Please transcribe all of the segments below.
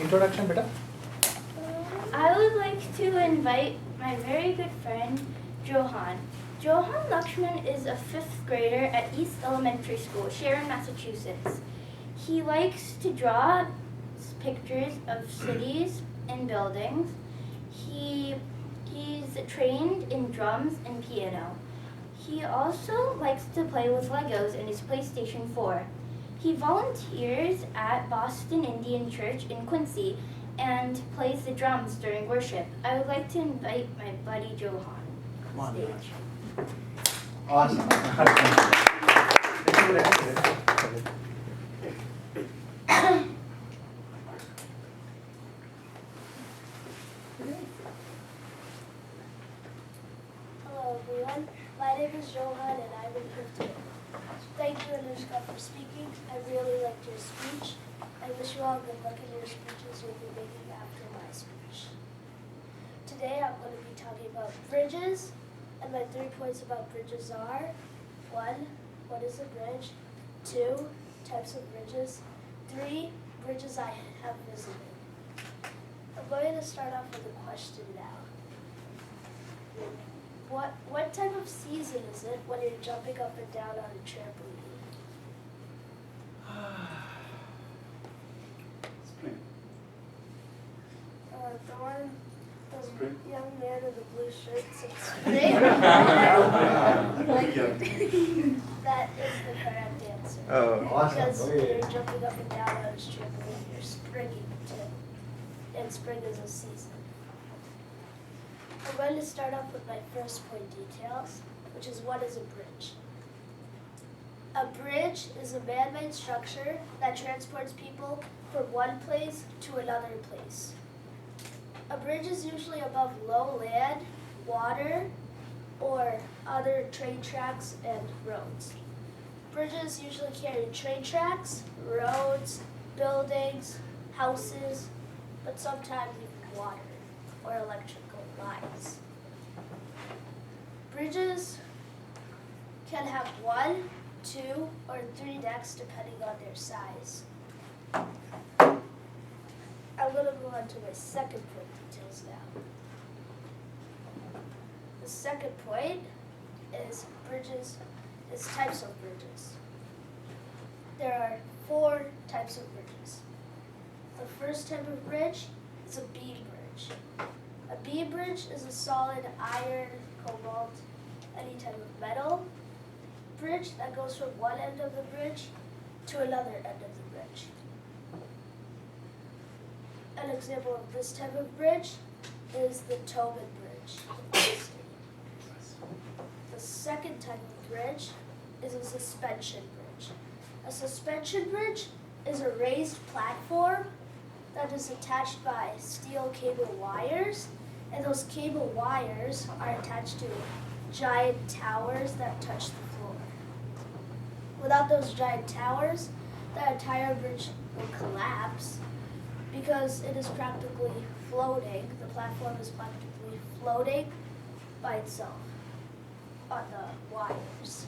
Introduction, beta. I would like to invite my very good friend, Johan. Johan Lakshmanan is a 5th grader at East Elementary School, Sharon, Massachusetts. He likes to draw pictures of cities and buildings. He's trained in drums and piano. He also likes to play with Legos in his PlayStation 4. He volunteers at Boston Indian Church in Quincy and plays the drums during worship. I would like to invite my buddy Johan on stage. Awesome. Hello everyone, my name is Johan and I'm in 5th grade. Thank you, Anushka, for speaking. I really liked your speech. I wish you all good luck in your speeches you'll be making after my speech. Today I'm going to be talking about bridges, and my 3 points about bridges are: 1, what is a bridge? 2, types of bridges. 3, bridges I have visited. I'm going to start off with a question now. What type of season is it when you're jumping up and down on a trampoline? Spring. The one, the Spring. young man in the blue shirt said spring. That is the correct answer. Oh, Because awesome. when you're jumping up and down on a trampoline, you're springing too. And spring is a season. I'm going to start off with my first point details, which is what is a bridge. A bridge is a man-made structure that transports people from one place to another place. A bridge is usually above low land, water, or other train tracks and roads. Bridges usually carry train tracks, roads, buildings, houses, but sometimes even water or electrical lines. Bridges can have 1, 2, or 3 decks depending on their size. I'm going to move on to my second point details now. The second point is types of bridges. There are 4 types of bridges. The first type of bridge is a beam bridge. A beam bridge is a solid iron, cobalt, any type of metal bridge that goes from one end of the bridge to another end of the bridge. An example of this type of bridge is the Tobin Bridge in Boston. The second type of bridge is a suspension bridge. A suspension bridge is a raised platform that is attached by steel cable wires, and those cable wires are attached to giant towers that touch the floor. Without those giant towers, the entire bridge will collapse because it is practically floating. The platform is practically floating by itself on the wires.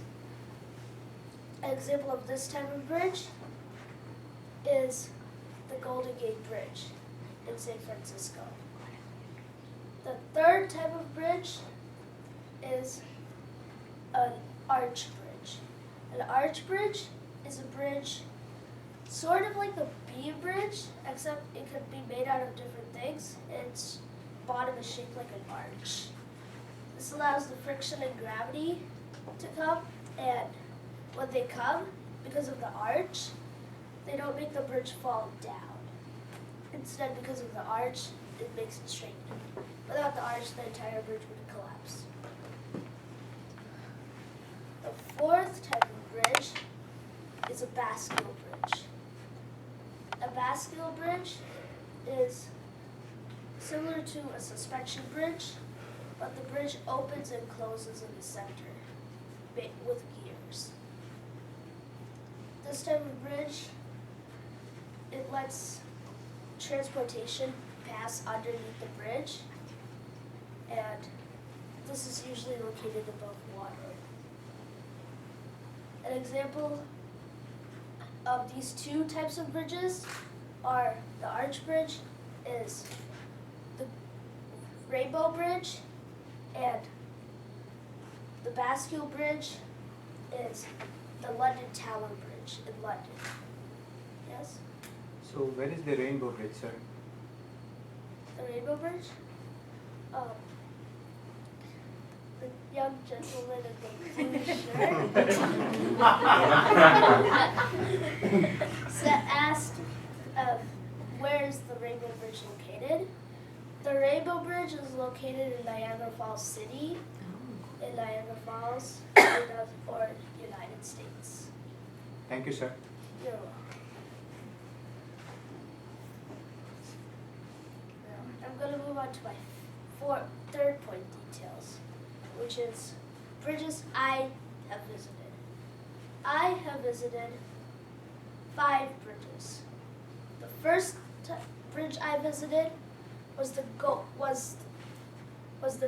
An example of this type of bridge is the Golden Gate Bridge in San Francisco. The third type of bridge is an arch bridge. An arch bridge is a bridge sort of like the beam bridge, except it could be made out of different things. Its bottom is shaped like an arch. This allows the friction and gravity to come, and when they come, because of the arch, they don't make the bridge fall down. Instead, because of the arch, it makes it straight. Without the arch, the entire bridge would collapse. The fourth type of bridge is a bascule bridge. A bascule bridge is similar to a suspension bridge, but the bridge opens and closes in the center with gears. This type of bridge, it lets transportation pass underneath the bridge, and this is usually located above water. An example these two types of bridges are the arch bridge is the Rainbow Bridge, and the Bascule Bridge is the London Tower Bridge in London. Yes? So where is the Rainbow Bridge, sir? The Rainbow Bridge? The young gentleman in the blue shirt asked where is the Rainbow Bridge located? The Rainbow Bridge is located in Niagara Falls City, in Niagara Falls, or United States. Thank you, sir. You're welcome. Now, I'm going to move on to my third point details, which is bridges I have visited. I have visited 5 bridges. The first bridge I visited was the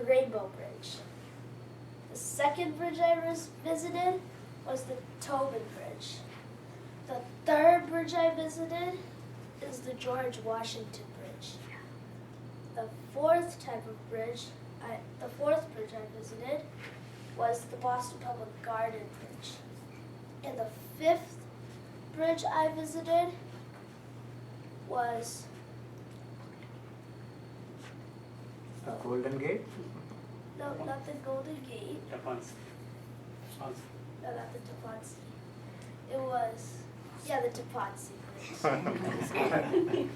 Rainbow Bridge. The second bridge I visited was the Tobin Bridge. The third bridge I visited is the George Washington Bridge. The fourth bridge I visited was the Boston Public Garden Bridge. And the 5th bridge I visited was The Golden Gate? no, not the Golden Gate. Japan's. No, not the Tapansi. It was, the Tapansi Bridge.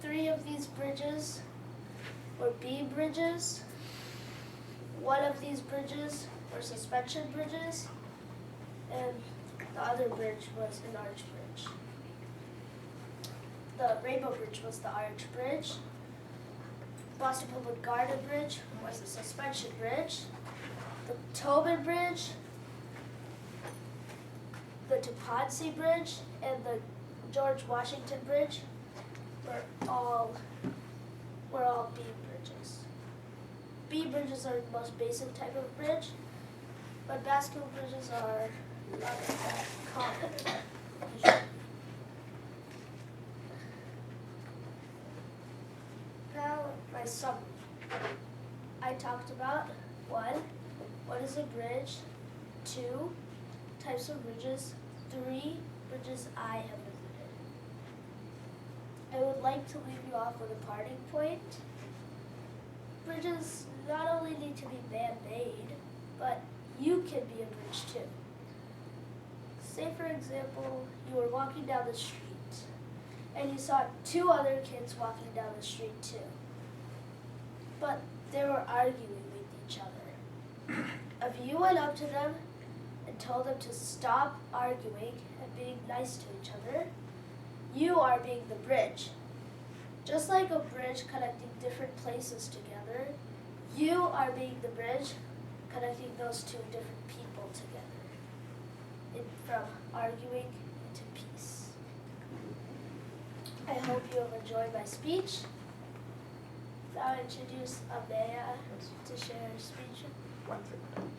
3 of these bridges were beam bridges. 1 of these bridges were suspension bridges. And the other bridge was an arch bridge. The Rainbow Bridge was the arch bridge. Boston Public Garden Bridge was the suspension bridge. The Tobin Bridge, the Tapansi Bridge, and the George Washington Bridge were all beam bridges. Beam bridges are the most basic type of bridge, but bascule bridges are not that common. Now, my summary. I talked about 1, what is a bridge? 2, types of bridges. 3, bridges I have visited. I would like to leave you off with a parting point. Bridges not only need to be man-made, but you can be a bridge too. Say, for example, you were walking down the street and you saw 2 other kids walking down the street too. But they were arguing with each other. If you went up to them and told them to stop arguing and being nice to each other, you are being the bridge. Just like a bridge connecting different places together, you are being the bridge connecting those 2 different people together. From arguing into peace. I hope you have enjoyed my speech. Now I introduce Amaya to share her speech. 1 second.